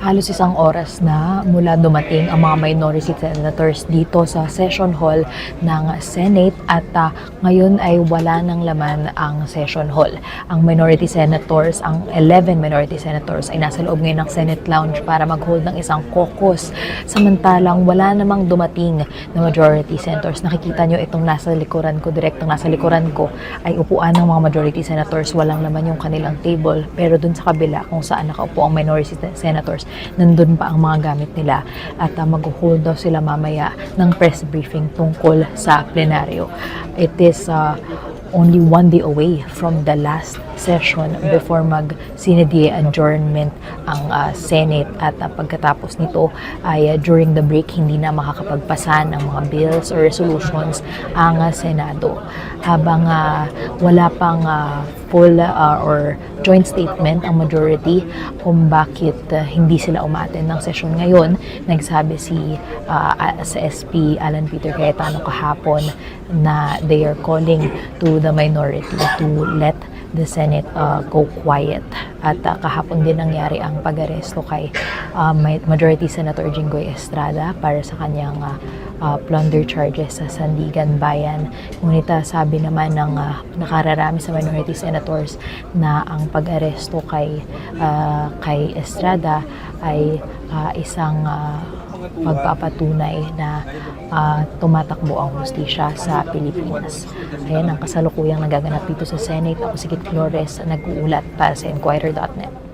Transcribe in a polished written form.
Halos isang oras na mula dumating ang mga minority senators dito sa session hall ng Senate at ngayon ay wala ng laman ang session hall. Ang minority senators, ang 11 minority senators ay nasa loob ngayon ng Senate lounge para mag-hold ng isang caucus. Samantalang wala namang dumating na majority senators. Nakikita nyo itong nasa likuran ko, direktong nasa likuran ko ay upuan ng mga majority senators. Walang laman yung kanilang table. Pero dun sa kabila kung saan nakaupo ang minority senators, nandun pa ang mga gamit nila at mag-hold daw sila mamaya ng press briefing tungkol sa plenaryo. It is only one day away from the last session before mag-Sine Die adjournment ang Senate at pagkatapos nito ay during the break hindi na makakapagpasa ng mga bills or resolutions ang Senado. Habang wala pang full or joint statement ang majority kung bakit hindi sila umattend ng session ngayon, nagsabi sa SP Alan Peter Cayetano kahapon na they are calling to the minority to let the Senate go quiet. At kahapon din nangyari ang pag-aresto kay Majority Senator Jinggoy Estrada para sa kanyang plunder charges sa Sandigan Bayan. Ngunit sabi naman ng nakararami sa minority senators na ang pag-aresto kay Estrada ay isang pagpapatunay na tumatakbo ang hustisya sa Pilipinas. Ayan ang kasalukuyang nagaganap dito sa Senate. Ako si Kit Flores, nag-uulat para sa Inquirer.net.